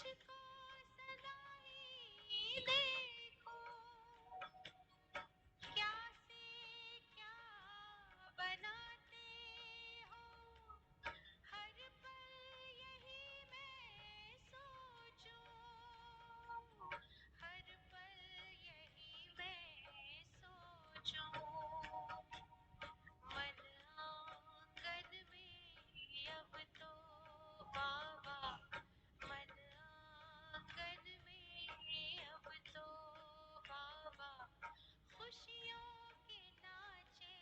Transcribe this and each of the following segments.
मुझको सदा ही देखो, क्या से क्या बनाते हो, हर पल यही मैं सोचूं, हर पल यही मैं सोचूं। मन आंगन में अब तो बाबा, मन आंगन में अब तो बाबा, खुशियों के नाचे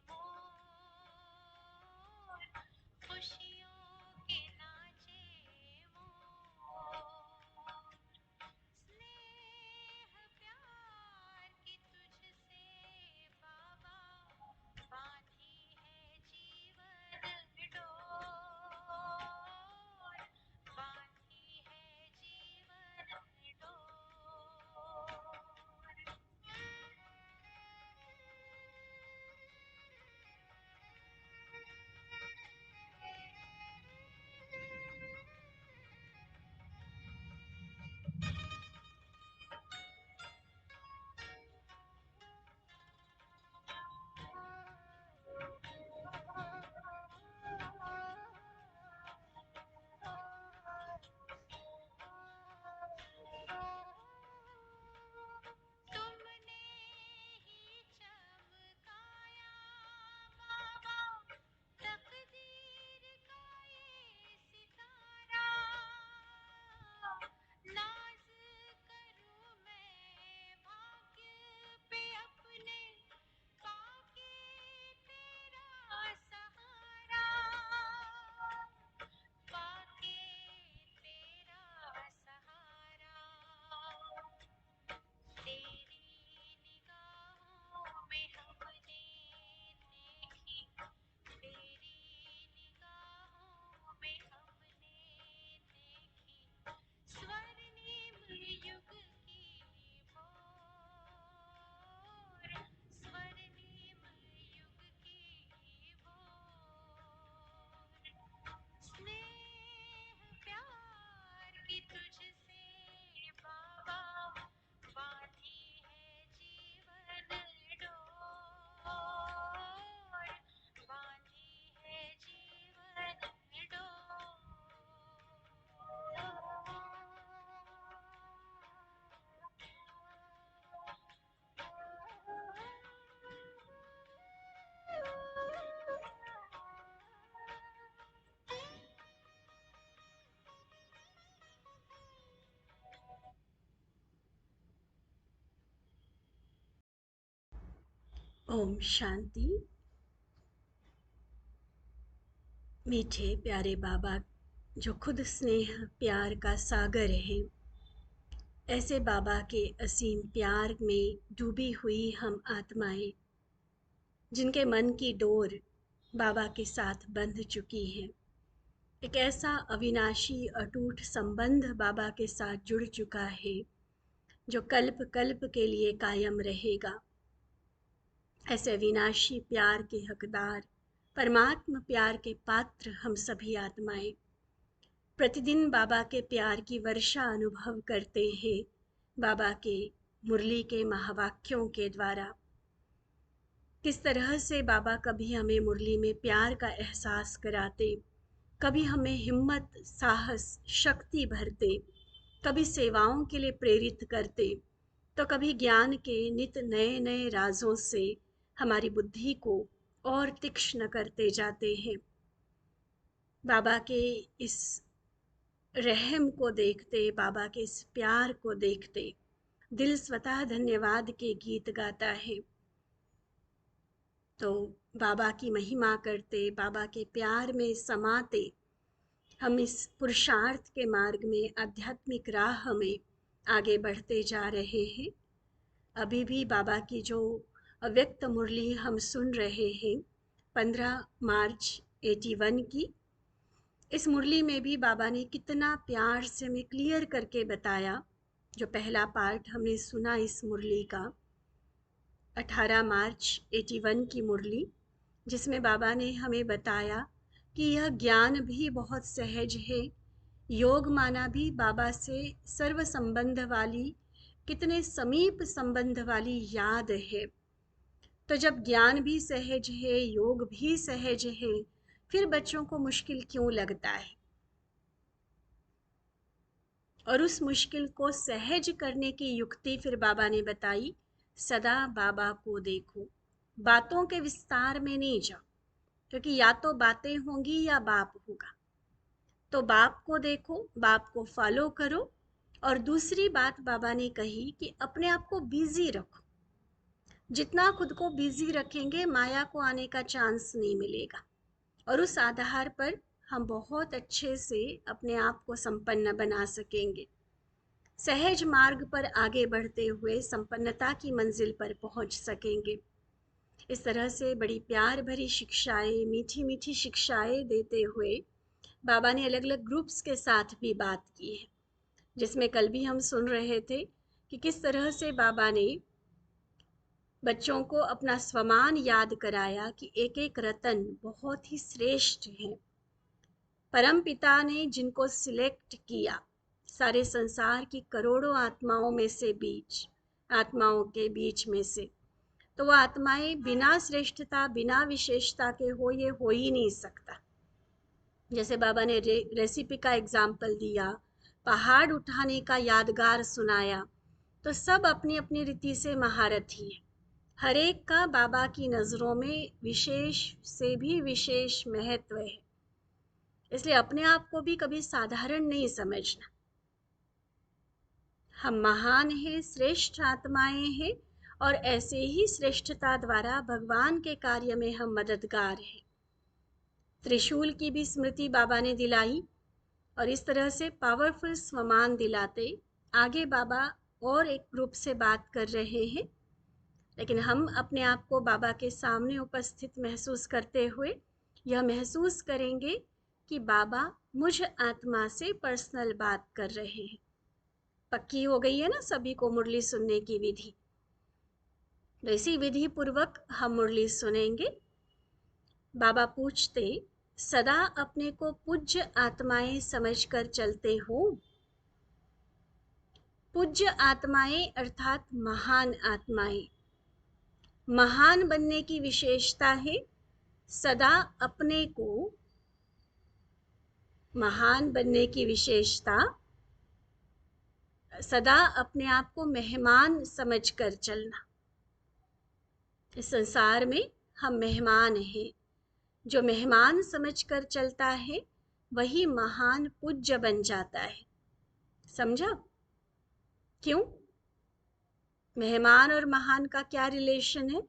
मोर, खुशियों के नाचे मोर। स्नेह प्यार की तुझसे बाबा, बांधी है जीवन डोर, बांधी है जीवन डोर। तुमने ही चमकाया बाबा तकदीर का ये सितारा, नाज करूं मैं भाग्य पे अपने, पाके तेरा सहारा, पाके तेरा सहारा। तेरी निगाहों में हमने देखी, तेरी निगाहों में हमने देखी, स्वर्णिम युग की भोर, स्वर्णिम युग की भोर। स्नेह प्यार की तुझसे बाबा, बांधी है जीवन डोर, बांधी है जीवन डोर। ओम शांति। मीठे प्यारे बाबा जो खुद स्नेह प्यार का सागर है, ऐसे बाबा के असीम प्यार में डूबी हुई हम आत्माएं, जिनके मन की डोर बाबा के साथ बंध चुकी है, एक ऐसा अविनाशी अटूट संबंध बाबा के साथ जुड़ चुका है जो कल्प कल्प के लिए कायम रहेगा। ऐसे अविनाशी प्यार के हकदार, परमात्मा प्यार के पात्र हम सभी आत्माएं प्रतिदिन बाबा के प्यार की वर्षा अनुभव करते हैं, बाबा के मुरली के महावाक्यों के द्वारा। किस तरह से बाबा कभी हमें मुरली में प्यार का एहसास कराते, कभी हमें हिम्मत, साहस, शक्ति भरते, कभी सेवाओं के लिए प्रेरित करते, तो कभी ज्ञान के नित नए नए राजों से हमारी बुद्धि को और तीक्ष्ण करते जाते हैं। बाबा के इस रहम को देखते, बाबा के इस प्यार को देखते, दिल स्वतः धन्यवाद के गीत गाता है। तो बाबा की महिमा करते, बाबा के प्यार में समाते, हम इस पुरुषार्थ के मार्ग में, आध्यात्मिक राह में आगे बढ़ते जा रहे हैं। अभी भी बाबा की जो अव्यक्त मुरली हम सुन रहे हैं, 15 मार्च 81 की, इस मुरली में भी बाबा ने कितना प्यार से हमें क्लियर करके बताया। जो पहला पार्ट हमने सुना इस मुरली का, 18 मार्च 81 की मुरली, जिसमें बाबा ने हमें बताया कि यह ज्ञान भी बहुत सहज है, योग माना भी बाबा से सर्व संबंध वाली, कितने समीप संबंध वाली याद है। तो जब ज्ञान भी सहज है, योग भी सहज है, फिर बच्चों को मुश्किल क्यों लगता है? और उस मुश्किल को सहज करने की युक्ति फिर बाबा ने बताई, सदा बाबा को देखो। बातों के विस्तार में नहीं जाओ, क्योंकि या तो बातें होंगी या बाप होगा। तो बाप को देखो, बाप को फॉलो करो। और दूसरी बात बाबा ने कही कि अपने आप को बिजी रखो। जितना खुद को बिजी रखेंगे, माया को आने का चांस नहीं मिलेगा। और उस आधार पर हम बहुत अच्छे से अपने आप को संपन्न बना सकेंगे। सहज मार्ग पर आगे बढ़ते हुए संपन्नता की मंजिल पर पहुंच सकेंगे। इस तरह से बड़ी प्यार भरी शिक्षाएं, मीठी मीठी शिक्षाएं देते हुए बाबा ने अलग अलग ग्रुप्स के साथ भी बात की है, जिसमें कल भी हम सुन रहे थे कि किस तरह से बाबा ने बच्चों को अपना स्वमान याद कराया कि एक एक रतन बहुत ही श्रेष्ठ है। परम पिता ने जिनको सिलेक्ट किया, सारे संसार की करोड़ों आत्माओं के बीच में से, तो वह आत्माएं बिना श्रेष्ठता, बिना विशेषता के ये हो ही नहीं सकता। जैसे बाबा ने रेसिपी का एग्जाम्पल दिया, पहाड़ उठाने का यादगार सुनाया, तो सब अपनी अपनी रीति से महारथी है। हर एक का बाबा की नज़रों में विशेष से भी विशेष महत्व है। इसलिए अपने आप को भी कभी साधारण नहीं समझना। हम महान हैं, श्रेष्ठ आत्माएं हैं, और ऐसे ही श्रेष्ठता द्वारा भगवान के कार्य में हम मददगार हैं। त्रिशूल की भी स्मृति बाबा ने दिलाई, और इस तरह से पावरफुल स्वमान दिलाते आगे बाबा और एक ग्रुप से बात कर रहे हैं। लेकिन हम अपने आप को बाबा के सामने उपस्थित महसूस करते हुए यह महसूस करेंगे कि बाबा मुझ आत्मा से पर्सनल बात कर रहे हैं। पक्की हो गई है ना सभी को मुरली सुनने की विधि? तो इसी विधि पूर्वक हम मुरली सुनेंगे। बाबा पूछते, सदा अपने को पूज्य आत्माएं समझकर चलते हो? पूज्य आत्माएं अर्थात महान आत्माएं। महान बनने की विशेषता है सदा अपने को, महान बनने की विशेषता सदा अपने आप को मेहमान समझकर चलना। इस संसार में हम मेहमान हैं। जो मेहमान समझकर चलता है वही महान पूज्य बन जाता है। समझा? क्यों? मेहमान और महान का क्या रिलेशन है?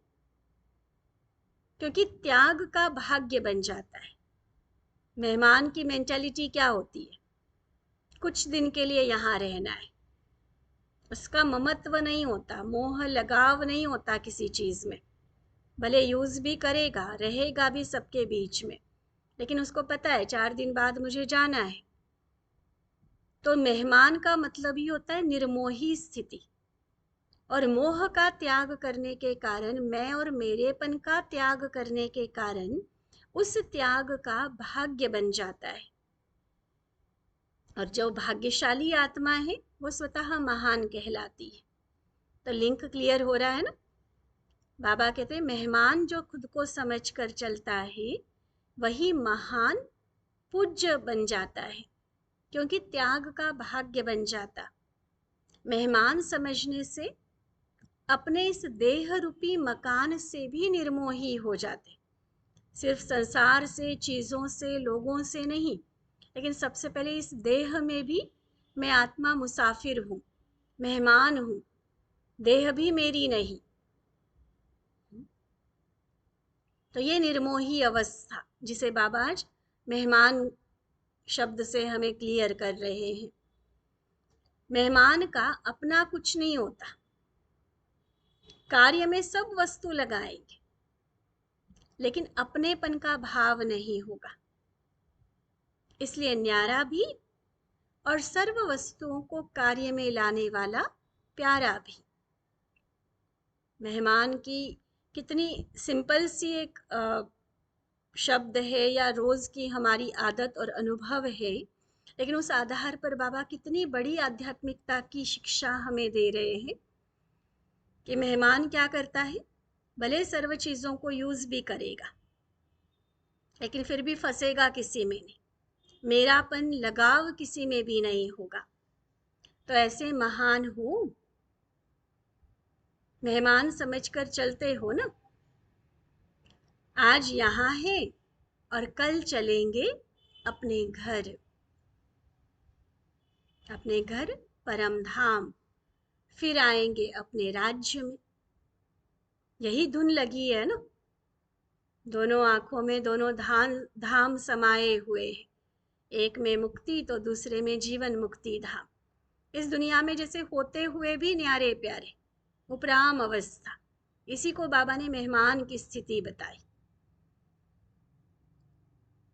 क्योंकि त्याग का भाग्य बन जाता है। मेहमान की मेंटालिटी क्या होती है? कुछ दिन के लिए यहाँ रहना है। उसका ममत्व नहीं होता, मोह लगाव नहीं होता किसी चीज में। भले यूज भी करेगा, रहेगा भी सबके बीच में, लेकिन उसको पता है 4 दिन बाद मुझे जाना है। तो मेहमान का मतलब ही होता है निर्मोही स्थिति। और मोह का त्याग करने के कारण, मैं और मेरेपन का त्याग करने के कारण उस त्याग का भाग्य बन जाता है। और जो भाग्यशाली आत्मा है वो स्वतः महान कहलाती है। तो लिंक क्लियर हो रहा है ना? बाबा कहते हैं मेहमान जो खुद को समझकर चलता है वही महान पूज्य बन जाता है, क्योंकि त्याग का भाग्य बन जाता। मेहमान समझने से अपने इस देह रूपी मकान से भी निर्मोही हो जाते। सिर्फ संसार से, चीज़ों से, लोगों से नहीं, लेकिन सबसे पहले इस देह में भी मैं आत्मा मुसाफिर हूँ, मेहमान हूँ, देह भी मेरी नहीं। तो ये निर्मोही अवस्था जिसे बाबा आज मेहमान शब्द से हमें क्लियर कर रहे हैं। मेहमान का अपना कुछ नहीं होता, कार्य में सब वस्तु लगाएंगे, लेकिन अपनेपन का भाव नहीं होगा। इसलिए न्यारा भी और सर्व वस्तुओं को कार्य में लाने वाला प्यारा भी। मेहमान की कितनी सिंपल सी एक शब्द है या रोज की हमारी आदत और अनुभव है लेकिन उस आधार पर बाबा कितनी बड़ी आध्यात्मिकता की शिक्षा हमें दे रहे हैं कि मेहमान क्या करता है, भले सर्व चीज़ों को यूज़ भी करेगा लेकिन फिर भी फंसेगा किसी में नहीं, मेरापन लगाव किसी में भी नहीं होगा। तो ऐसे महान हो, मेहमान समझकर चलते हो ना। आज यहाँ है और कल चलेंगे अपने घर, अपने घर परम धाम, फिर आएंगे अपने राज्य में। यही धुन लगी है ना, दोनों आंखों में दोनों धाम समाये हुए हैं, एक में मुक्ति तो दूसरे में जीवन मुक्ति धाम। इस दुनिया में जैसे होते हुए भी न्यारे प्यारे, उपराम अवस्था, इसी को बाबा ने मेहमान की स्थिति बताई।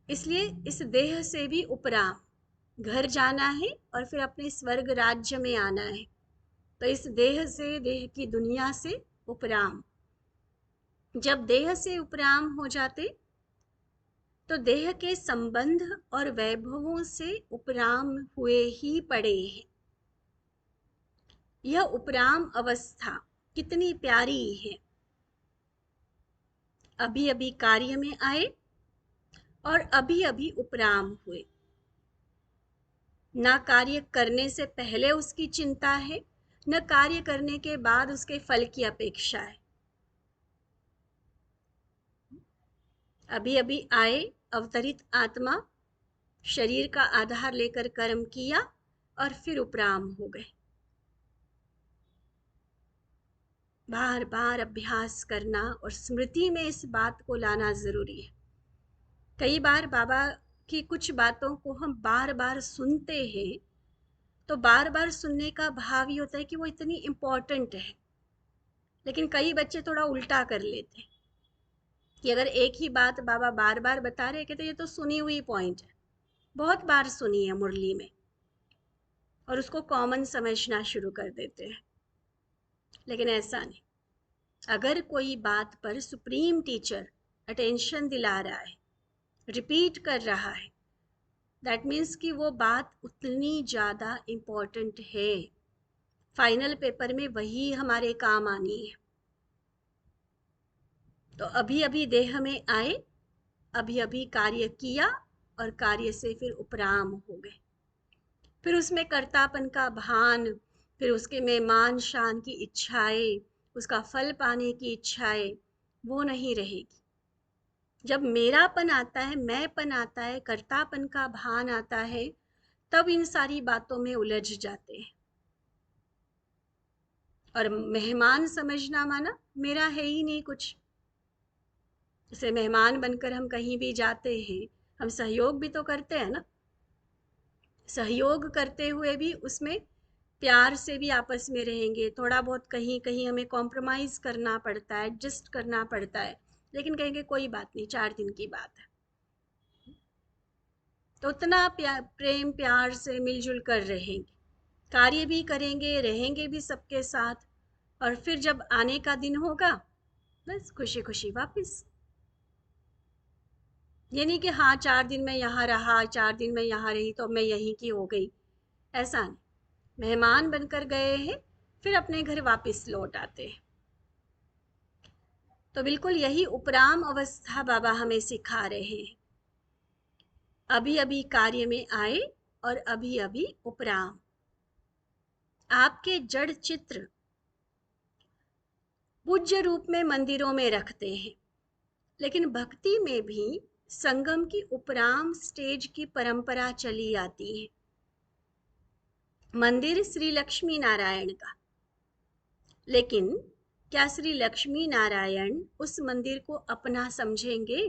इसलिए इस देह से भी उपराम घर जाना है और फिर अपने स्वर्ग राज्य में आना है। तो इस देह से, देह की दुनिया से उपराम, जब देह से उपराम हो जाते तो देह के संबंध और वैभवों से उपराम हुए ही पड़े हैं। यह उपराम अवस्था कितनी प्यारी है। अभी अभी कार्य में आए और अभी अभी उपराम हुए। ना कार्य करने से पहले उसकी चिंता है, न कार्य करने के बाद उसके फल की अपेक्षा है। अभी अभी आए, अवतरित आत्मा, शरीर का आधार लेकर कर्म किया और फिर उपराम हो गए। बार बार अभ्यास करना और स्मृति में इस बात को लाना जरूरी है। कई बार बाबा की कुछ बातों को हम बार बार सुनते हैं तो बार बार सुनने का भाव ये होता है कि वो इतनी इम्पोर्टेंट है, लेकिन कई बच्चे थोड़ा उल्टा कर लेते हैं कि अगर एक ही बात बाबा बार बार बता रहे हैं तो ये तो सुनी हुई पॉइंट है, बहुत बार सुनी है मुरली में, और उसको कॉमन समझना शुरू कर देते हैं। लेकिन ऐसा नहीं, अगर कोई बात पर सुप्रीम टीचर अटेंशन दिला रहा है, रिपीट कर रहा है, दैट मीन्स कि वो बात उतनी ज़्यादा इम्पोर्टेंट है। फाइनल पेपर में वही हमारे काम आनी है। तो अभी अभी देह में आए, अभी अभी कार्य किया और कार्य से फिर उपराम हो गए। फिर उसमें कर्तापन का भान, फिर उसके में मान शान की इच्छाएं, उसका फल पाने की इच्छाएं, वो नहीं रहेगी। जब मेरापन आता है, मैंपन आता है, कर्तापन का भान आता है, तब इन सारी बातों में उलझ जाते हैं। और मेहमान समझना माना मेरा है ही नहीं कुछ। जैसे मेहमान बनकर हम कहीं भी जाते हैं, हम सहयोग भी तो करते हैं ना। सहयोग करते हुए भी उसमें प्यार से भी आपस में रहेंगे। थोड़ा बहुत कहीं कहीं हमें कॉम्प्रोमाइज़ करना पड़ता है, एडजस्ट करना पड़ता है, लेकिन कहेंगे कोई बात नहीं, 4 दिन की बात है। तो उतना प्रेम प्यार से मिलजुल कर रहेंगे, कार्य भी करेंगे, रहेंगे भी सबके साथ। और फिर जब आने का दिन होगा, बस खुशी खुशी वापस। ये नहीं कि हाँ 4 दिन मैं यहाँ रहा, 4 दिन मैं यहाँ रही तो मैं यहीं की हो गई, ऐसा नहीं। मेहमान बनकर गए हैं, फिर अपने घर वापस लौट आते हैं। तो बिल्कुल यही उपराम अवस्था बाबा हमें सिखा रहे हैं। अभी अभी कार्य में आए और अभी अभी उपराम। आपके जड़ चित्र पूज्य रूप में मंदिरों में रखते हैं, लेकिन भक्ति में भी संगम की उपराम स्टेज की परंपरा चली आती है। मंदिर श्री लक्ष्मी नारायण का, लेकिन क्या श्री लक्ष्मी नारायण उस मंदिर को अपना समझेंगे?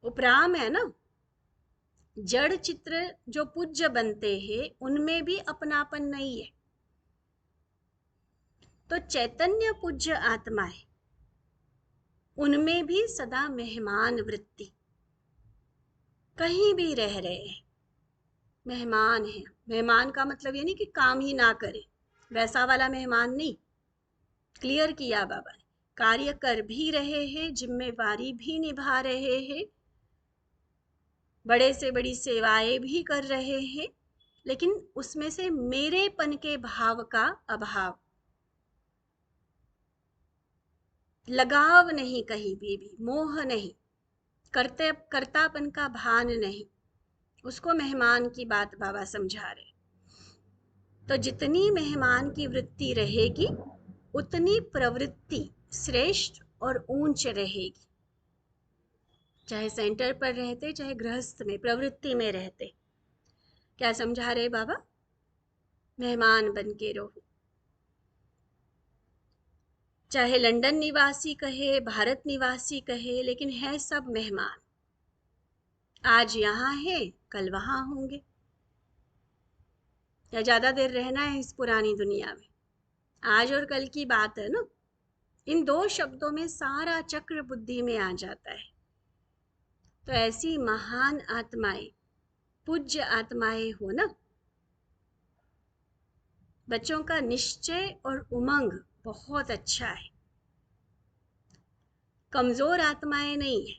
उपराम है ना। जड़ चित्र जो पूज्य बनते हैं उनमें भी अपनापन नहीं है। तो चैतन्य पूज्य आत्माएं, उनमें भी सदा मेहमान वृत्ति, कहीं भी रह रहे हैं, मेहमान है। मेहमान का मतलब ये नहीं कि काम ही ना करे, वैसा वाला मेहमान नहीं। क्लियर किया बाबा ने, कार्य कर भी रहे हैं, जिम्मेवारी भी निभा रहे हैं, बड़े से बड़ी सेवाएं भी कर रहे हैं, लेकिन उसमें से मेरेपन के भाव का अभाव, लगाव नहीं, कहीं भी मोह नहीं, कर्तापन का भान नहीं। उसको मेहमान की बात बाबा समझा रहे। तो जितनी मेहमान की वृत्ति रहेगी, उतनी प्रवृत्ति श्रेष्ठ और ऊंच रहेगी। चाहे सेंटर पर रहते, चाहे गृहस्थ में, प्रवृत्ति में रहते। क्या समझा रहे बाबा? मेहमान बन के रहो। चाहे लंदन निवासी कहे, भारत निवासी कहे, लेकिन है सब मेहमान। आज यहाँ है, कल वहाँ होंगे। या ज्यादा देर रहना है इस पुरानी दुनिया में? आज और कल की बात है ना। इन दो शब्दों में सारा चक्र बुद्धि में आ जाता है। तो ऐसी महान आत्माएं, पूज्य आत्माएं हो ना। बच्चों का निश्चय और उमंग बहुत अच्छा है। कमजोर आत्माएं नहीं है।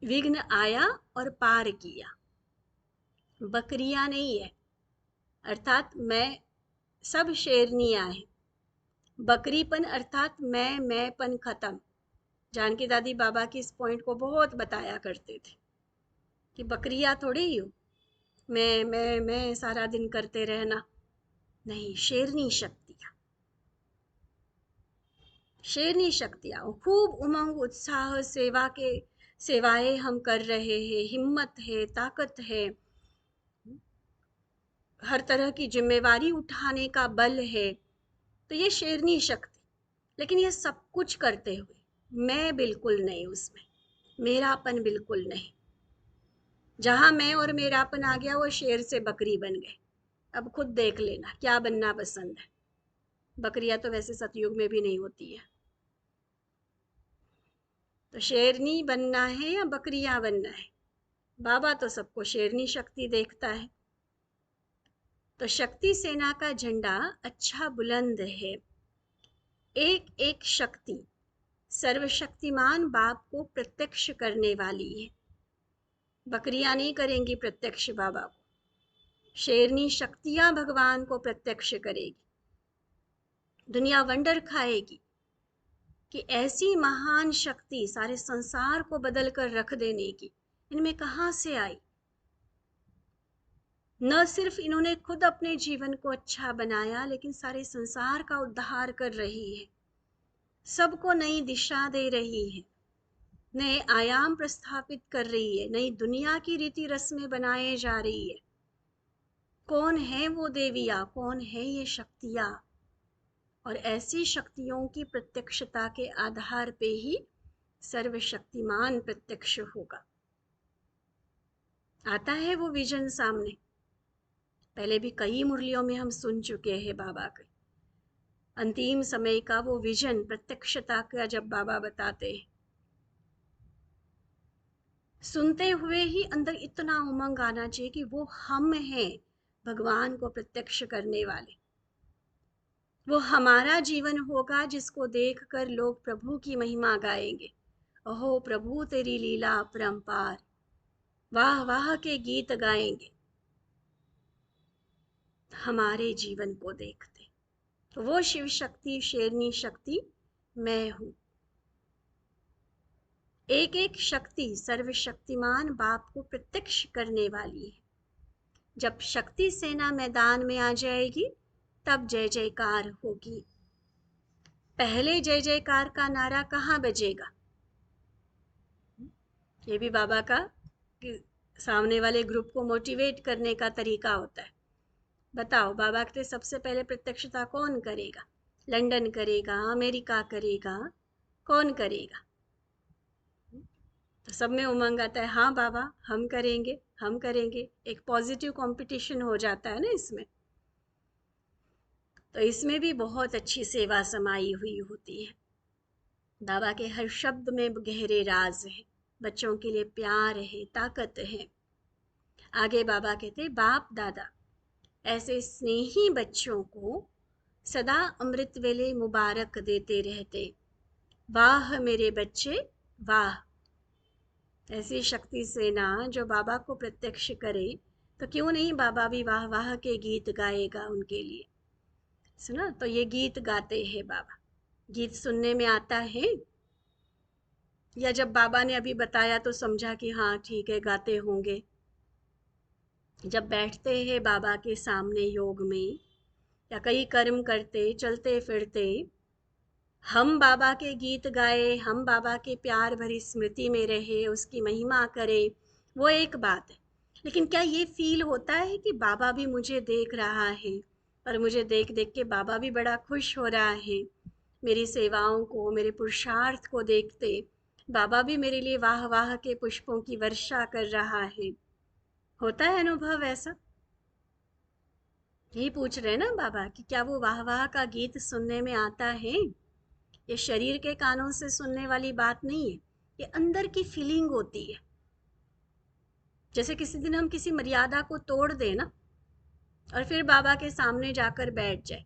विघ्न आया और पार किया, बकरियां नहीं है। अर्थात मैं, सब शेरनियां हैं। बकरीपन अर्थात मैंपन खत्म। जानकी दादी बाबा की इस पॉइंट को बहुत बताया करते थे कि बकरियां थोड़ी ही हो, मैं सारा दिन करते रहना। नहीं, शेरनी शक्तियां, शेरनी शक्तियां। खूब उमंग उत्साह, सेवाएं हम कर रहे हैं, हिम्मत है, ताकत है, हर तरह की जिम्मेवारी उठाने का बल है। तो ये शेरनी शक्ति। लेकिन ये सब कुछ करते हुए मैं बिल्कुल नहीं, उसमें मेरापन बिल्कुल नहीं। जहां मैं और मेरापन आ गया, वो शेर से बकरी बन गए। अब खुद देख लेना क्या बनना पसंद है। बकरियां तो वैसे सतयुग में भी नहीं होती है। तो शेरनी बनना है या बकरियां बनना है? बाबा तो सबको शेरनी शक्ति देखता है। तो शक्ति सेना का झंडा अच्छा बुलंद है। एक एक शक्ति सर्वशक्तिमान बाप को प्रत्यक्ष करने वाली है। बकरियां नहीं करेंगी प्रत्यक्ष बाबा को, शेरनी शक्तियां भगवान को प्रत्यक्ष करेगी। दुनिया वंडर खाएगी कि ऐसी महान शक्ति सारे संसार को बदल कर रख देने की इनमें कहां से आई। न सिर्फ इन्होंने खुद अपने जीवन को अच्छा बनाया, लेकिन सारे संसार का उद्धार कर रही है, सबको नई दिशा दे रही है, नए आयाम प्रस्थापित कर रही है, नई दुनिया की रीति रस्में बनाए जा रही है। कौन है वो देवियां, कौन है ये शक्तियां? और ऐसी शक्तियों की प्रत्यक्षता के आधार पे ही सर्वशक्तिमान प्रत्यक्ष होगा। आता है वो विजन सामने। पहले भी कई मुरलियों में हम सुन चुके हैं बाबा के अंतिम समय का वो विजन, प्रत्यक्षता का जब बाबा बताते हैं, सुनते हुए ही अंदर इतना उमंग आना चाहिए कि वो हम हैं भगवान को प्रत्यक्ष करने वाले। वो हमारा जीवन होगा जिसको देखकर लोग प्रभु की महिमा गाएंगे। अहो प्रभु तेरी लीला अपरंपार, वाह वाह के गीत गाएंगे हमारे जीवन को देखते। तो वो शिव शक्ति, शेरनी शक्ति मैं हूं। एक एक शक्ति सर्वशक्तिमान बाप को प्रत्यक्ष करने वाली है। जब शक्ति सेना मैदान में आ जाएगी, तब जय जयकार होगी। पहले जय जयकार का नारा कहाँ बजेगा? ये भी बाबा का सामने वाले ग्रुप को मोटिवेट करने का तरीका होता है। बताओ, बाबा के सबसे पहले प्रत्यक्षता कौन करेगा? लंदन करेगा, अमेरिका करेगा, कौन करेगा? तो सब में उमंग आता है, हाँ बाबा हम करेंगे, हम करेंगे। एक पॉजिटिव कंपटीशन हो जाता है ना इसमें। तो इसमें भी बहुत अच्छी सेवा समाई हुई होती है। बाबा के हर शब्द में गहरे राज है, बच्चों के लिए प्यार है, ताकत है। आगे बाबा कहते, बाप दादा ऐसे स्नेही बच्चों को सदा अमृत वेले मुबारक देते रहते। वाह मेरे बच्चे वाह। ऐसी शक्ति से ना जो बाबा को प्रत्यक्ष करे, तो क्यों नहीं बाबा भी वाह वाह के गीत गाएगा उनके लिए। सुना, तो ये गीत गाते हैं बाबा। गीत सुनने में आता है, या जब बाबा ने अभी बताया तो समझा कि हाँ ठीक है गाते होंगे। जब बैठते हैं बाबा के सामने योग में, या कई कर्म करते चलते फिरते हम बाबा के गीत गाए, हम बाबा के प्यार भरी स्मृति में रहे, उसकी महिमा करें, वो एक बात है। लेकिन क्या ये फील होता है कि बाबा भी मुझे देख रहा है, और मुझे देख देख के बाबा भी बड़ा खुश हो रहा है। मेरी सेवाओं को, मेरे पुरुषार्थ को देखते बाबा भी मेरे लिए वाह वाह के पुष्पों की वर्षा कर रहा है। होता है अनुभव ऐसा? यही पूछ रहे हैं ना बाबा कि क्या वो वाह वाह का गीत सुनने में आता है? ये शरीर के कानों से सुनने वाली बात नहीं है, ये अंदर की फीलिंग होती है। जैसे किसी दिन हम किसी मर्यादा को तोड़ दें ना, और फिर बाबा के सामने जाकर बैठ जाए,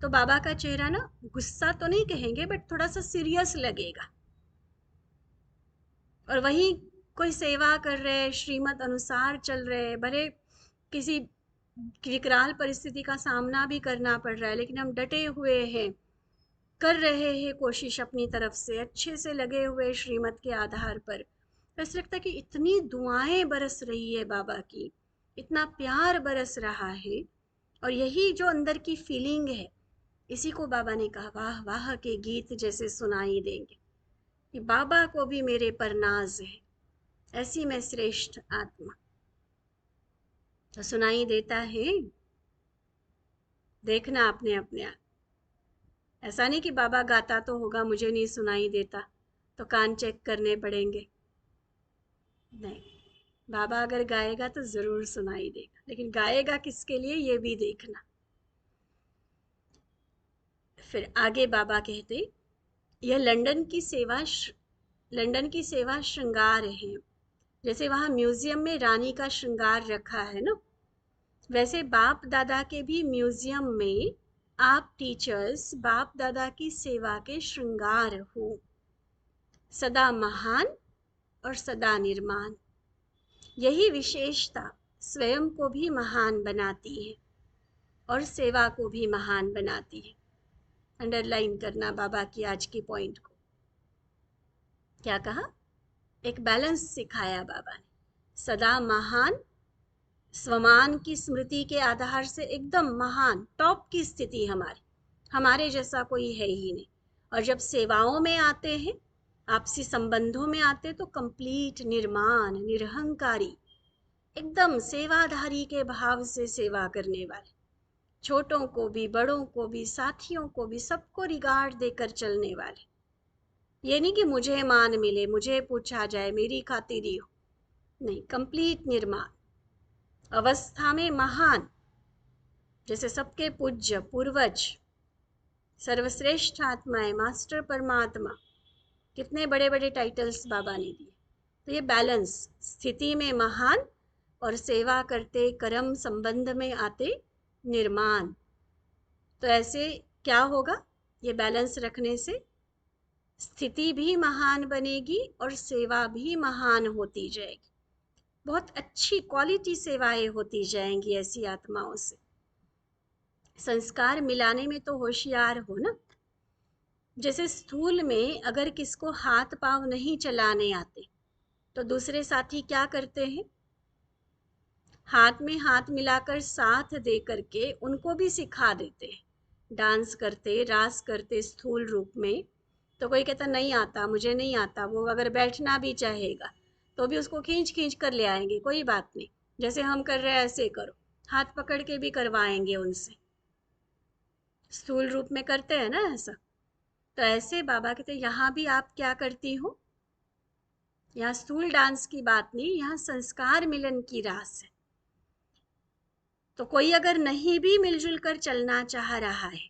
तो बाबा का चेहरा ना, गुस्सा तो नहीं कहेंगे बट थोड़ा सा सीरियस लगेगा। और वही कोई सेवा कर रहे, श्रीमत अनुसार चल रहे, भले किसी विकराल परिस्थिति का सामना भी करना पड़ रहा है, लेकिन हम डटे हुए हैं, कर रहे हैं कोशिश अपनी तरफ से, अच्छे से लगे हुए श्रीमत के आधार पर। ऐसा लगता है कि इतनी दुआएं बरस रही है बाबा की, इतना प्यार बरस रहा है, और यही जो अंदर की फीलिंग है, इसी को बाबा ने कहा वाह वाह के गीत जैसे सुनाई देंगे, कि बाबा को भी मेरे पर नाज है, ऐसी मैं श्रेष्ठ आत्मा। तो सुनाई देता है, देखना आपने अपने आप। ऐसा नहीं कि बाबा गाता तो होगा मुझे नहीं सुनाई देता, तो कान चेक करने पड़ेंगे। नहीं, बाबा अगर गाएगा तो जरूर सुनाई देगा, लेकिन गाएगा किसके लिए ये भी देखना। फिर आगे बाबा कहते, यह लंदन की सेवा श्रृंगार है। जैसे वहाँ म्यूजियम में रानी का श्रृंगार रखा है ना, वैसे बाप दादा के भी म्यूजियम में आप टीचर्स बाप दादा की सेवा के श्रृंगार हो, सदा महान और सदा निर्माण। यही विशेषता स्वयं को भी महान बनाती है और सेवा को भी महान बनाती है। अंडरलाइन करना बाबा की आज की पॉइंट को। क्या कहा? एक बैलेंस सिखाया बाबा ने, सदा महान, स्वमान की स्मृति के आधार से एकदम महान, टॉप की स्थिति हमारी, हमारे जैसा कोई है ही नहीं। और जब सेवाओं में आते हैं, आपसी संबंधों में आते, तो कंप्लीट निर्माण, निरहंकारी, एकदम सेवाधारी के भाव से सेवा करने वाले, छोटों को भी, बड़ों को भी, साथियों को भी, सबको रिगार्ड देकर चलने वाले। ये नहीं कि मुझे मान मिले, मुझे पूछा जाए, मेरी खातिरी हो, नहीं, कंप्लीट निर्माण अवस्था में महान, जैसे सबके पूज्य, पूर्वज, सर्वश्रेष्ठ आत्माएं, मास्टर परमात्मा, कितने बड़े बड़े टाइटल्स बाबा ने दिए। तो ये बैलेंस, स्थिति में महान और सेवा करते, कर्म संबंध में आते निर्माण। तो ऐसे क्या होगा? ये बैलेंस रखने से स्थिति भी महान बनेगी और सेवा भी महान होती जाएगी। बहुत अच्छी क्वालिटी सेवाएं होती जाएंगी ऐसी आत्माओं से। संस्कार मिलाने में तो होशियार हो ना। जैसे स्थूल में अगर किसको हाथ पांव नहीं चलाने आते, तो दूसरे साथी क्या करते हैं? हाथ में हाथ मिलाकर साथ दे करके उनको भी सिखा देते हैं। डांस करते, रास करते स्थूल रूप में, तो कोई कहता नहीं आता, मुझे नहीं आता, वो अगर बैठना भी चाहेगा तो भी उसको खींच खींच कर ले आएंगे, कोई बात नहीं, जैसे हम कर रहे हैं ऐसे करो, हाथ पकड़ के भी करवाएंगे उनसे। स्थूल रूप में करते हैं ना ऐसा। तो ऐसे बाबा कहते यहाँ भी आप क्या करती हो? यहाँ स्थूल डांस की बात नहीं, यहाँ संस्कार मिलन की रास है। तो कोई अगर नहीं भी मिलजुल कर चलना चाह रहा है,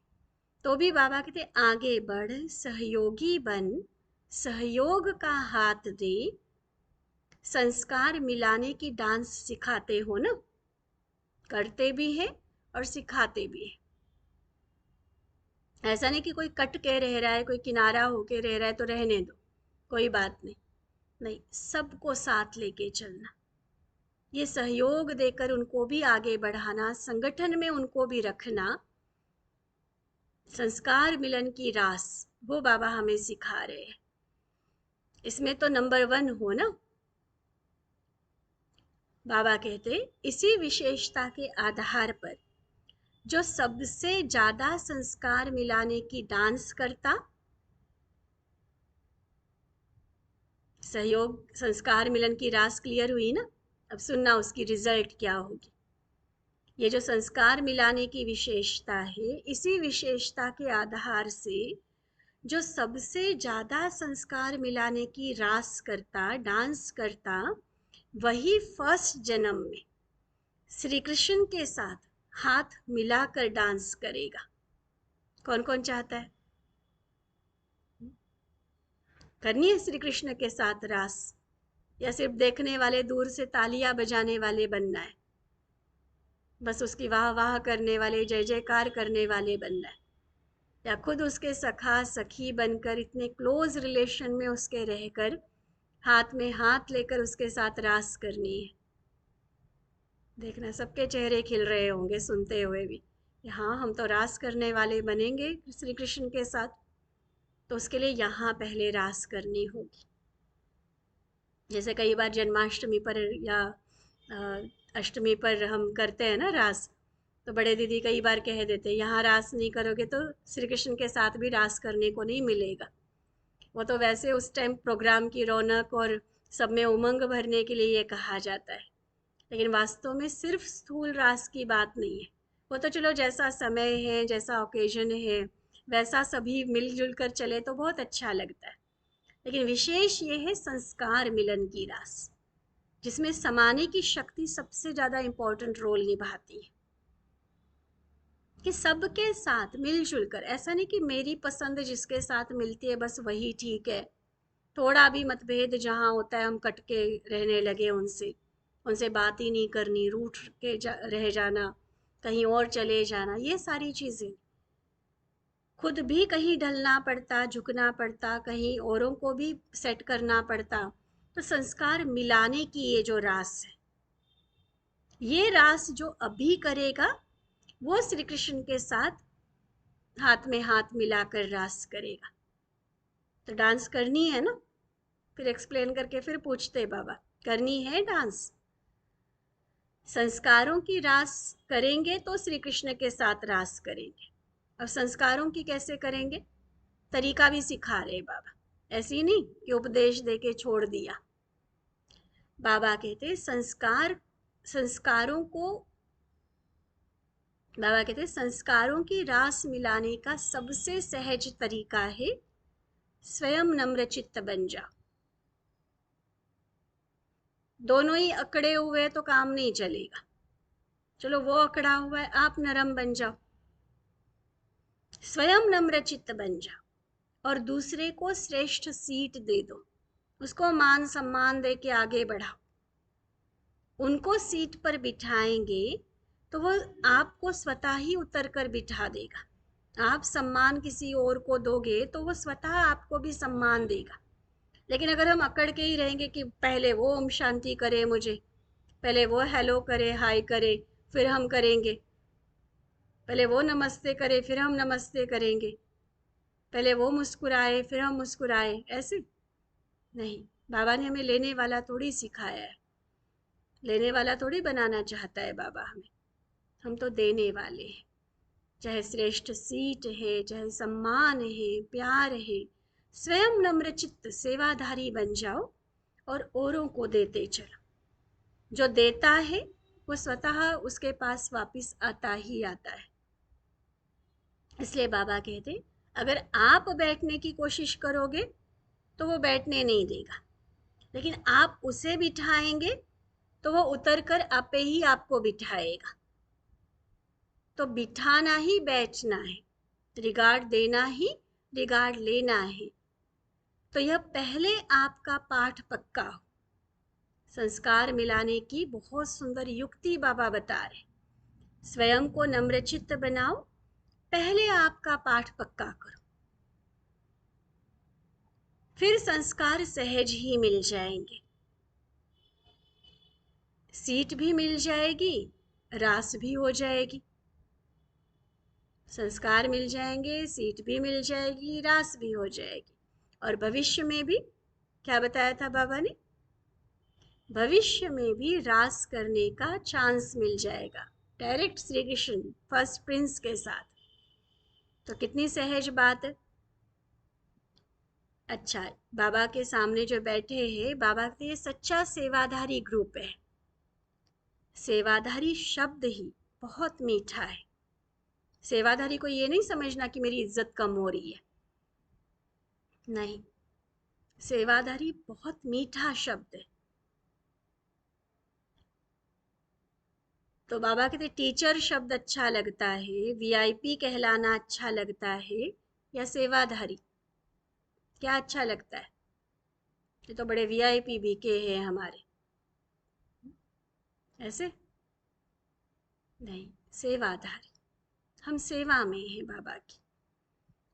तो भी बाबा कहते आगे बढ़, सहयोगी बन, सहयोग का हाथ दे। संस्कार मिलाने की डांस सिखाते हो ना, करते भी है और सिखाते भी है। ऐसा नहीं कि कोई कट के रह रहा है, कोई किनारा होके रह रहा है तो रहने दो, कोई बात नहीं, नहीं, सबको साथ लेके चलना, ये सहयोग देकर उनको भी आगे बढ़ाना, संगठन में उनको भी रखना, संस्कार मिलन की रास वो बाबा हमें सिखा रहे हैं। इसमें तो नंबर 1 हो ना। बाबा कहते इसी विशेषता के आधार पर जो सबसे ज्यादा संस्कार मिलाने की डांस करता, सहयोग संस्कार मिलन की रास क्लियर हुई ना। अब सुनना उसकी रिजल्ट क्या होगी। ये जो संस्कार मिलाने की विशेषता है, इसी विशेषता के आधार से जो सबसे ज्यादा संस्कार मिलाने की रास करता, डांस करता, वही फर्स्ट जन्म में श्री कृष्ण के साथ हाथ मिलाकर डांस करेगा। कौन कौन चाहता है करनी है श्री कृष्ण के साथ रास, या सिर्फ देखने वाले, दूर से तालियां बजाने वाले बनना है, बस उसकी वाह वाह करने वाले, जय जयकार करने वाले बनना है, या खुद उसके सखा सखी बनकर इतने क्लोज रिलेशन में उसके रहकर हाथ में हाथ लेकर उसके साथ रास करनी है। देखना सबके चेहरे खिल रहे होंगे सुनते हुए भी, हाँ हम तो रास करने वाले बनेंगे श्री कृष्ण के साथ। तो उसके लिए यहाँ पहले रास करनी होगी। जैसे कई बार जन्माष्टमी पर या अष्टमी पर हम करते हैं ना रास, तो बड़े दीदी कई बार कह देते हैं यहाँ रास नहीं करोगे तो श्री कृष्ण के साथ भी रास करने को नहीं मिलेगा। वो तो वैसे उस टाइम प्रोग्राम की रौनक और सब में उमंग भरने के लिए ये कहा जाता है, लेकिन वास्तव में सिर्फ स्थूल रास की बात नहीं है। वो तो चलो जैसा समय है, जैसा ओकेजन है, वैसा सभी मिलजुल कर चले तो बहुत अच्छा लगता है। लेकिन विशेष ये है संस्कार मिलन की रास, जिसमें समाने की शक्ति सबसे ज़्यादा इम्पोर्टेंट रोल निभाती है, कि सबके साथ मिलजुल कर, ऐसा नहीं कि मेरी पसंद जिसके साथ मिलती है बस वही ठीक है, थोड़ा भी मतभेद जहाँ होता है हम कट के रहने लगे, उनसे उनसे बात ही नहीं करनी, रूठ के रह जाना, कहीं और चले जाना, ये सारी चीज़ें खुद भी कहीं ढलना पड़ता, झुकना पड़ता, कहीं औरों को भी सेट करना पड़ता। तो संस्कार मिलाने की ये जो रास है, ये रास जो अभी करेगा वो श्री कृष्ण के साथ हाथ में हाथ मिलाकर रास करेगा। तो डांस करनी है ना, फिर एक्सप्लेन करके फिर पूछते बाबा करनी है डांस। संस्कारों की रास करेंगे तो श्री कृष्ण के साथ रास करेंगे। अब संस्कारों की कैसे करेंगे, तरीका भी सिखा रहे बाबा, ऐसे ही नहीं कि उपदेश देके छोड़ दिया। बाबा कहते संस्कारों को, बाबा कहते संस्कारों की रास मिलाने का सबसे सहज तरीका है स्वयं नम्र चित्त बन जाओ। दोनों ही अकड़े हुए तो काम नहीं चलेगा, चलो वो अकड़ा हुआ है, आप नरम बन जाओ, स्वयं नम्र चित्त बन जाओ और दूसरे को श्रेष्ठ सीट दे दो, उसको मान सम्मान दे के आगे बढ़ाओ। उनको सीट पर बिठाएंगे तो वो आपको स्वतः ही उतर कर बिठा देगा। आप सम्मान किसी और को दोगे तो वो स्वतः आपको भी सम्मान देगा। लेकिन अगर हम अकड़ के ही रहेंगे कि पहले वो ओम शांति करे, मुझे पहले वो हेलो करे, हाय करे, फिर हम करेंगे, पहले वो नमस्ते करे फिर हम नमस्ते करेंगे, पहले वो मुस्कुराए फिर हम मुस्कुराए, ऐसे नहीं। बाबा ने हमें लेने वाला थोड़ी सिखाया है, लेने वाला थोड़ी बनाना चाहता है बाबा हमें, हम तो देने वाले हैं। चाहे श्रेष्ठ सीट है, चाहे सम्मान है, प्यार है, स्वयं नम्र चित्त सेवाधारी बन जाओ और औरों को देते चलो। जो देता है वो स्वतः उसके पास वापस आता ही आता है। इसलिए बाबा कहते अगर आप बैठने की कोशिश करोगे तो वो बैठने नहीं देगा, लेकिन आप उसे बिठाएंगे तो वो उतर कर आपे ही आपको बिठाएगा। तो बिठाना ही बैठना है, रिगार्ड देना ही रिगार्ड लेना है। तो यह पहले आपका पाठ पक्का हो। संस्कार मिलाने की बहुत सुंदर युक्ति बाबा बता रहे, स्वयं को नम्रचित्त बनाओ, पहले आपका पाठ पक्का करो। फिर संस्कार सहज ही मिल जाएंगे, सीट भी मिल जाएगी, रास भी हो जाएगी। संस्कार मिल जाएंगे, सीट भी मिल जाएगी, रास भी हो जाएगी। और भविष्य में भी क्या बताया था बाबा ने? भविष्य में भी रास करने का चांस मिल जाएगा, direct Shri Krishna first Prince के साथ। तो कितनी सहज बात है। अच्छा, बाबा के सामने जो बैठे हैं, बाबा के ये सच्चा सेवाधारी ग्रुप है। सेवाधारी शब्द ही बहुत मीठा है। सेवाधारी को ये नहीं समझना कि मेरी इज्जत कम हो रही है, नहीं, सेवाधारी बहुत मीठा शब्द है। तो बाबा कहते टीचर शब्द अच्छा लगता है, वीआईपी कहलाना अच्छा लगता है, या सेवाधारी? क्या अच्छा लगता है? ये तो बड़े वीआईपी बीके हैं हमारे, ऐसे नहीं, सेवाधारी। हम सेवा में हैं बाबा की।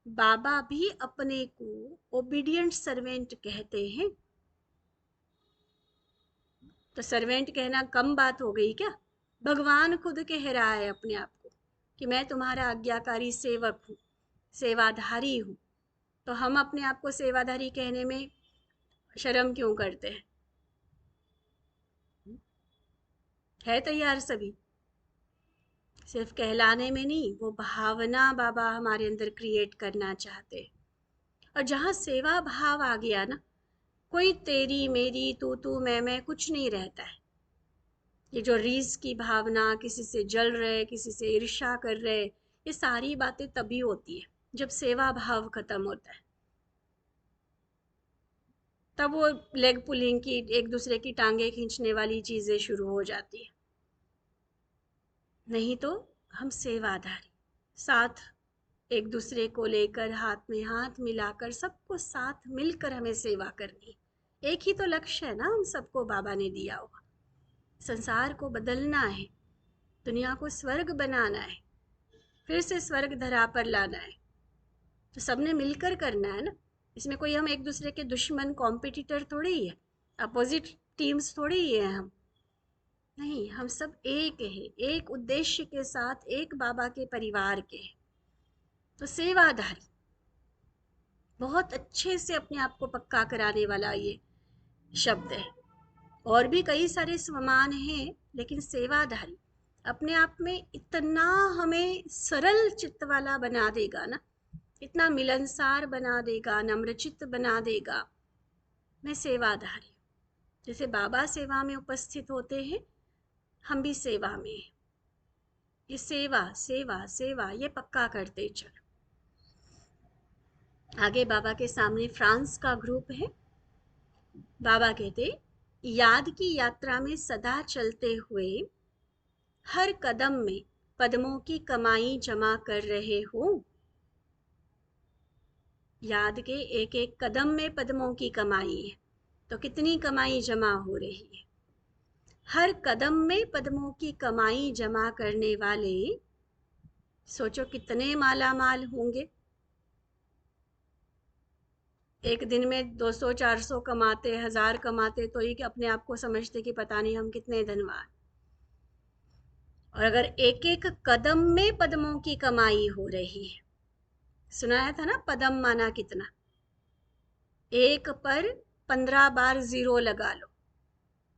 बाबा भी अपने को ओबीडियंट सर्वेंट कहते हैं। तो सर्वेंट कहना कम बात हो गई क्या? भगवान खुद कह रहा है अपने आप को कि मैं तुम्हारा आज्ञाकारी सेवक हूँ, सेवाधारी हूँ। तो हम अपने आप को सेवाधारी कहने में शर्म क्यों करते हैं? है तैयार सभी? सिर्फ कहलाने में नहीं, वो भावना बाबा हमारे अंदर क्रिएट करना चाहते हैं। और जहाँ सेवा भाव आ गया ना, कोई तेरी मेरी तू मैं कुछ नहीं रहता है। ये जो रीस की भावना, किसी से जल रहे, किसी से ईर्ष्या कर रहे, ये सारी बातें तभी होती है जब सेवा भाव खत्म होता है। तब वो लेग पुलिंग की, एक दूसरे की टांगे खींचने वाली चीजें शुरू हो जाती है। नहीं तो हम सेवाधारी, साथ एक दूसरे को लेकर, हाथ में हाथ मिलाकर, सबको साथ मिलकर हमें सेवा करनी। एक ही तो लक्ष्य है ना हम सबको बाबा ने दिया हुआ, संसार को बदलना है, दुनिया को स्वर्ग बनाना है, फिर से स्वर्ग धरा पर लाना है। तो सबने मिलकर करना है ना। इसमें कोई हम एक दूसरे के दुश्मन, कॉम्पिटिटर थोड़ी ही है, अपोजिट टीम्स थोड़ी ही है हम। नहीं, हम सब एक है, एक उद्देश्य के साथ, एक बाबा के परिवार के। तो सेवाधारी बहुत अच्छे से अपने आप को पक्का कराने वाला ये शब्द है। और भी कई सारे स्वमान हैं, लेकिन सेवाधारी अपने आप में इतना हमें सरल चित्त वाला बना देगा ना, इतना मिलनसार बना देगा, नम्रचित्त बना देगा। मैं सेवाधारी, जैसे बाबा सेवा में उपस्थित होते हैं, हम भी सेवा में हैं। ये सेवा सेवा सेवा ये पक्का करते चलो। आगे बाबा के सामने फ्रांस का ग्रुप है। बाबा कहते, याद की यात्रा में सदा चलते हुए हर कदम में पद्मों की कमाई जमा कर रहे हो। याद के एक एक कदम में पद्मों की कमाई है, तो कितनी कमाई जमा हो रही है? हर कदम में पद्मों की कमाई जमा करने वाले सोचो कितने माला माल होंगे। एक दिन में 200-400 कमाते, 1000 कमाते तो ही कि अपने आप को समझते कि पता नहीं हम कितने धनवान। और अगर एक एक कदम में पद्मों की कमाई हो रही है, सुनाया था ना पदम माना कितना? एक पर 15 बार जीरो लगा लो।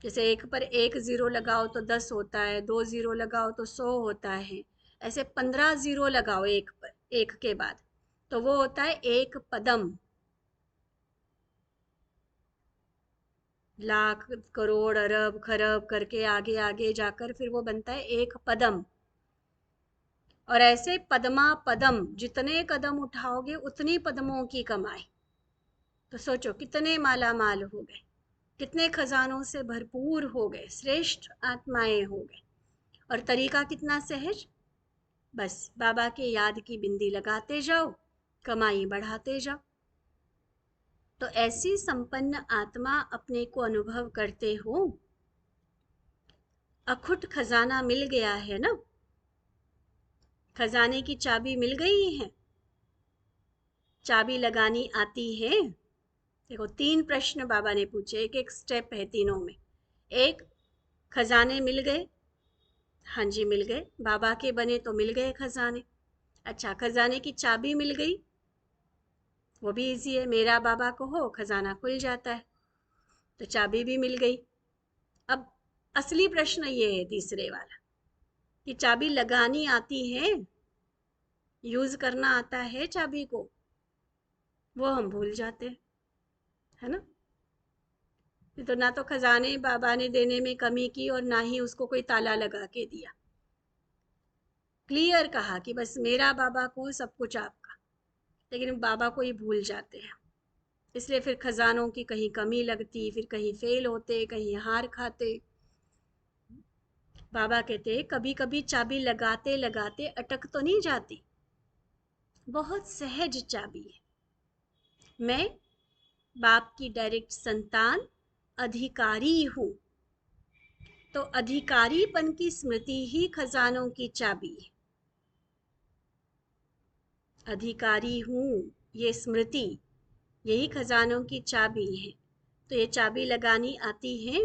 जैसे एक पर एक जीरो लगाओ तो 10 होता है, 2 जीरो लगाओ तो 100 होता है, ऐसे 15 जीरो लगाओ एक पर, एक के बाद, तो वो होता है एक पदम। लाख, करोड़, अरब, खरब करके आगे आगे जाकर फिर वो बनता है एक पदम। और ऐसे पदमा पदम, जितने कदम उठाओगे उतनी पदमों की कमाई। तो सोचो कितने माला माल हो गए, कितने खजानों से भरपूर हो गए, श्रेष्ठ आत्माएं हो गए। और तरीका कितना सहज, बस बाबा के याद की बिंदी लगाते जाओ, कमाई बढ़ाते जाओ। तो ऐसी संपन्न आत्मा अपने को अनुभव करते हो। अखुट खजाना मिल गया है ना, खजाने की चाबी मिल गई है, चाबी लगानी आती है, देखो 3 प्रश्न बाबा ने पूछे, एक एक स्टेप है तीनों में। एक, खजाने मिल गए? हाँ जी मिल गए, बाबा के बने तो मिल गए खजाने। अच्छा, खजाने की चाबी मिल गई? वो भी इजी है, मेरा बाबा को हो खजाना खुल जाता है, तो चाबी भी मिल गई। अब असली प्रश्न ये है तीसरे वाला, कि चाबी लगानी आती है, यूज करना आता है चाबी को? वो हम भूल जाते हैं, है ना। तो ना तो खजाने बाबा ने देने में कमी की और ना ही उसको कोई ताला लगा के दिया। क्लियर कहा कि बस मेरा बाबा को, सब कुछ आपका। लेकिन बाबा को ही भूल जाते हैं, इसलिए फिर खजानों की कहीं कमी लगती, फिर कहीं फेल होते, कहीं हार खाते। बाबा कहते कभी कभी चाबी लगाते लगाते अटक तो नहीं जाती, बहुत सहज चाबी है। मैं बाप की डायरेक्ट संतान, अधिकारी हूँ, तो अधिकारीपन की स्मृति ही खजानों की चाबी है। अधिकारी हूँ, ये स्मृति, यही खजानों की चाबी है। तो ये चाबी लगानी आती है।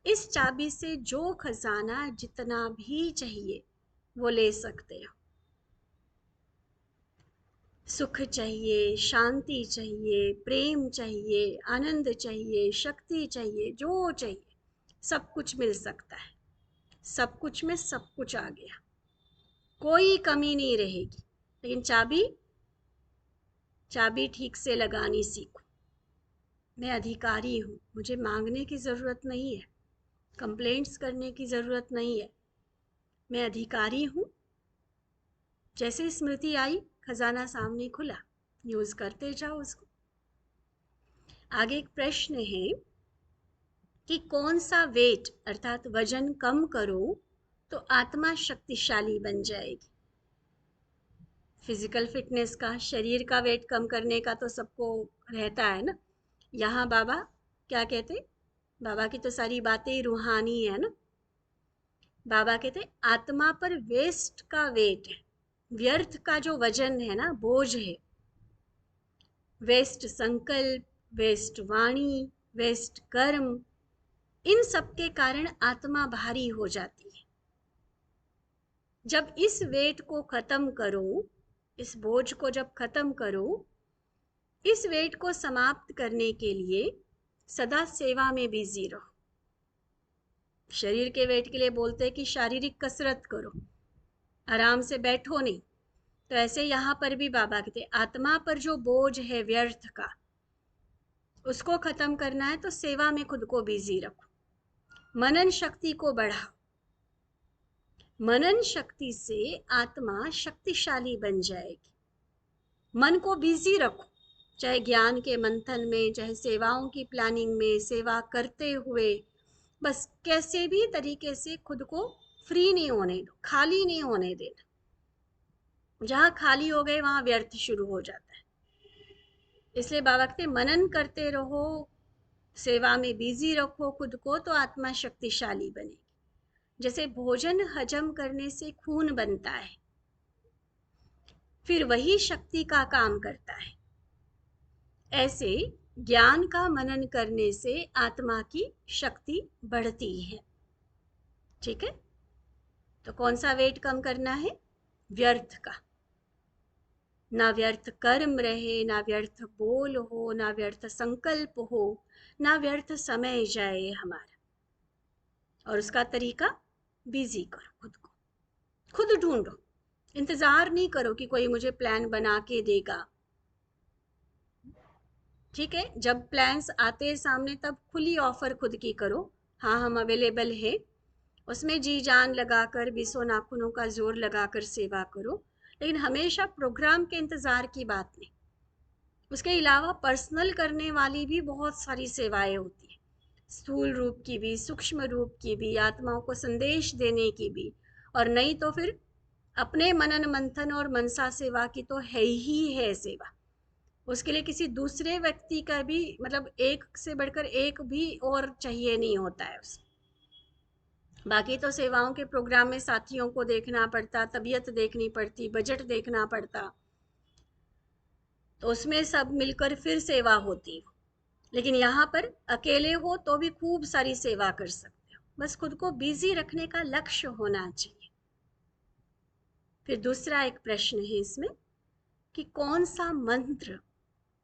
इस चाबी से जो खजाना जितना भी चाहिए वो ले सकते हो। सुख चाहिए, शांति चाहिए, प्रेम चाहिए, आनंद चाहिए, शक्ति चाहिए, जो चाहिए सब कुछ मिल सकता है। सब कुछ में सब कुछ आ गया, कोई कमी नहीं रहेगी। लेकिन चाबी, चाबी ठीक से लगानी सीखो। मैं अधिकारी हूँ, मुझे मांगने की ज़रूरत नहीं है, कंप्लेंट्स करने की ज़रूरत नहीं है। मैं अधिकारी हूँ, जैसे स्मृति आई खजाना सामने खुला, यूज़ करते जाओ उसको। आगे एक प्रश्न है कि कौन सा वेट अर्थात वजन कम करो तो आत्मा शक्तिशाली बन जाएगी। फिजिकल फिटनेस का, शरीर का वेट कम करने का तो सबको रहता है ना। यहाँ बाबा क्या कहते, बाबा की तो सारी बातें रूहानी है ना। बाबा कहते आत्मा पर वेस्ट का वेट है, व्यर्थ का जो वजन है ना, बोझ है। वेस्ट संकल्प, वेस्ट वाणी, वेस्ट कर्म, इन सब के कारण आत्मा भारी हो जाती है। जब इस वेट को खत्म करो, इस बोझ को जब खत्म करो, इस वेट को समाप्त करने के लिए सदा सेवा में बिजी रहो। शरीर के वेट के लिए बोलते हैं कि शारीरिक कसरत करो, आराम से बैठो नहीं। तो ऐसे यहाँ पर भी बाबा कहते आत्मा पर जो बोझ है व्यर्थ का, उसको खत्म करना है तो सेवा में खुद को बिजी रखो, मनन शक्ति को बढ़ाओ। मनन शक्ति से आत्मा शक्तिशाली बन जाएगी। मन को बिजी रखो, चाहे ज्ञान के मंथन में, चाहे सेवाओं की प्लानिंग में, सेवा करते हुए, बस कैसे भी तरीके से खुद को फ्री नहीं होने दो, खाली नहीं होने देना। जहाँ खाली हो गए वहाँ व्यर्थ शुरू हो जाता है। इसलिए बाबा कहते मनन करते रहो, सेवा में बिजी रखो खुद को, तो आत्मा शक्तिशाली बनेगी। जैसे भोजन हजम करने से खून बनता है, फिर वही शक्ति का काम करता है, ऐसे ज्ञान का मनन करने से आत्मा की शक्ति बढ़ती है। ठीक है, तो कौन सा वेट कम करना है? व्यर्थ का। ना व्यर्थ कर्म रहे, ना व्यर्थ बोल हो, ना व्यर्थ संकल्प हो, ना व्यर्थ समय जाए हमारा। और उसका तरीका, बिजी करो खुद को, खुद ढूंढो। इंतजार नहीं करो कि कोई मुझे प्लान बना के देगा। ठीक है, जब प्लान्स आते हैं सामने तब खुली ऑफर खुद की करो, हाँ हम अवेलेबल है। उसमें जी जान लगाकर, बीसों नाखूनों का जोर लगाकर सेवा करो। लेकिन हमेशा प्रोग्राम के इंतजार की बात नहीं। उसके अलावा पर्सनल करने वाली भी बहुत सारी सेवाएं होती हैं, स्थूल रूप की भी, सूक्ष्म रूप की भी, आत्माओं को संदेश देने की भी। और नहीं तो फिर अपने मनन मंथन और मनसा सेवा की तो है ही है सेवा। उसके लिए किसी दूसरे व्यक्ति का भी, मतलब एक से बढ़कर एक भी और चाहिए नहीं होता है उसे। बाकी तो सेवाओं के प्रोग्राम में साथियों को देखना पड़ता, तबीयत देखनी पड़ती, बजट देखना पड़ता। तो उसमें सब मिलकर फिर सेवा होती हो। लेकिन यहाँ पर अकेले हो तो भी खूब सारी सेवा कर सकते हो, बस खुद को बिजी रखने का लक्ष्य होना चाहिए। फिर दूसरा एक प्रश्न है इसमें कि कौन सा मंत्र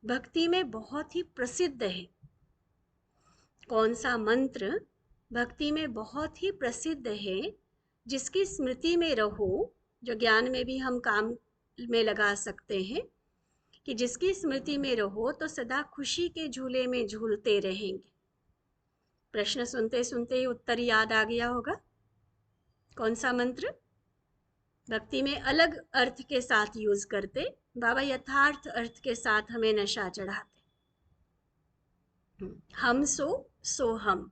भक्ति में बहुत ही प्रसिद्ध है। कौन सा मंत्र भक्ति में बहुत ही प्रसिद्ध है, जिसकी स्मृति में रहो, जो ज्ञान में भी हम काम में लगा सकते हैं, कि जिसकी स्मृति में रहो तो सदा खुशी के झूले में झूलते रहेंगे। प्रश्न सुनते सुनते ही उत्तर याद आ गया होगा। कौन सा मंत्र भक्ति में अलग अर्थ के साथ यूज करते, बाबा यथार्थ अर्थ के साथ हमें नशा चढ़ाते। हम सो हम।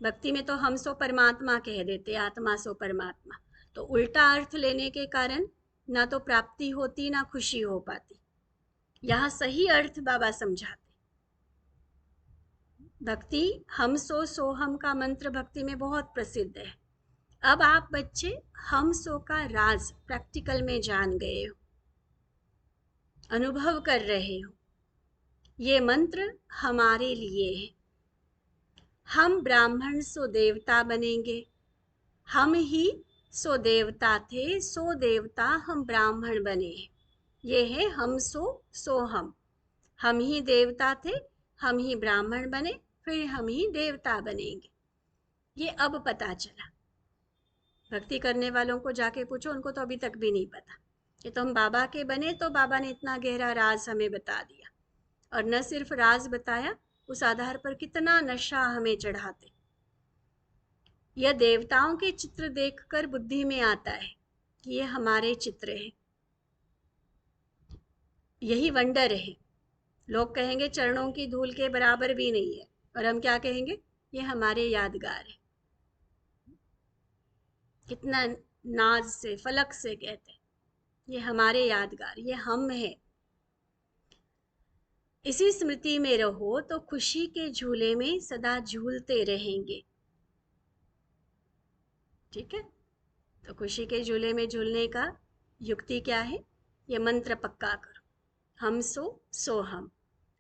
भक्ति में तो हम सो परमात्मा कह देते, आत्मा सो परमात्मा। तो उल्टा अर्थ लेने के कारण ना तो प्राप्ति होती ना खुशी हो पाती। यहाँ सही अर्थ बाबा समझाते। भक्ति हम सो हम का मंत्र भक्ति में बहुत प्रसिद्ध है। अब आप बच्चे हम सो का राज प्रैक्टिकल में जान गए हो, अनुभव कर रहे हो। ये मंत्र हमारे लिए है। हम ब्राह्मण सो देवता बनेंगे। हम ही सो देवता थे, सो देवता हम ब्राह्मण बने। ये है हम सो हम ही देवता थे, हम ही ब्राह्मण बने, फिर हम ही देवता बनेंगे। ये अब पता चला। भक्ति करने वालों को जाके पूछो, उनको तो अभी तक भी नहीं पता। ये तो हम बाबा के बने तो बाबा ने इतना गहरा राज हमें बता दिया। और न सिर्फ राज बताया, उस आधार पर कितना नशा हमें चढ़ाते। यह देवताओं के चित्र देखकर बुद्धि में आता है कि ये हमारे चित्र हैं। यही वंडर है। लोग कहेंगे चरणों की धूल के बराबर भी नहीं है, और हम क्या कहेंगे, ये हमारे यादगार है। कितना नाज से फलक से कहते हैं, ये हमारे यादगार, ये हम हैं। इसी स्मृति में रहो तो खुशी के झूले में सदा झूलते रहेंगे। ठीक है, तो खुशी के झूले में झूलने का युक्ति क्या है, ये मंत्र पक्का करो, हम सो हम।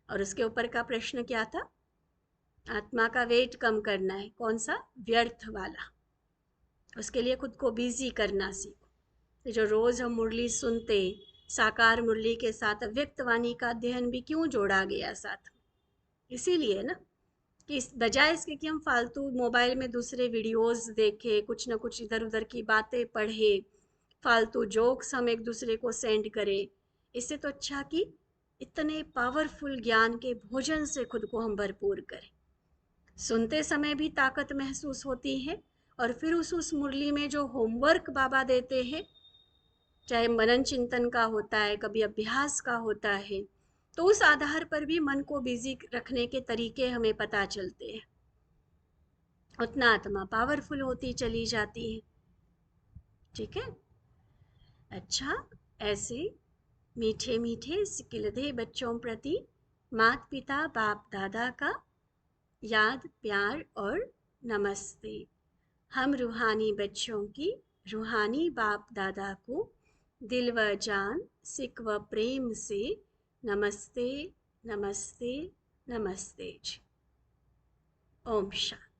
और उसके ऊपर का प्रश्न क्या था, आत्मा का वेट कम करना है, कौन सा, व्यर्थ वाला। उसके लिए खुद को बिजी करना सीखो। जो रोज हम मुरली सुनते, साकार मुरली के साथ अव्यक्त वाणी का अध्ययन भी क्यों जोड़ा गया साथ में, इसीलिए ना, कि इस बजाय इसके कि हम फालतू मोबाइल में दूसरे वीडियोस देखे, कुछ ना कुछ इधर उधर की बातें पढ़े, फालतू जोक्स हम एक दूसरे को सेंड करें, इससे तो अच्छा कि इतने पावरफुल ज्ञान के भोजन से खुद को हम भरपूर करें। सुनते समय भी ताकत महसूस होती है, और फिर उस मुरली में जो होमवर्क बाबा देते हैं, चाहे मनन चिंतन का होता है, कभी अभ्यास का होता है, तो उस आधार पर भी मन को बिजी रखने के तरीके हमें पता चलते हैं। उतना आत्मा पावरफुल होती चली जाती है। ठीक है, अच्छा, ऐसे मीठे मीठे सिकिलधे बच्चों प्रति माता पिता बाप दादा का याद, प्यार और नमस्ते। हम रूहानी बच्चों की रूहानी बाप दादा को दिल व जान, सिक व प्रेम से नमस्ते नमस्ते नमस्ते जी। ओम शांति।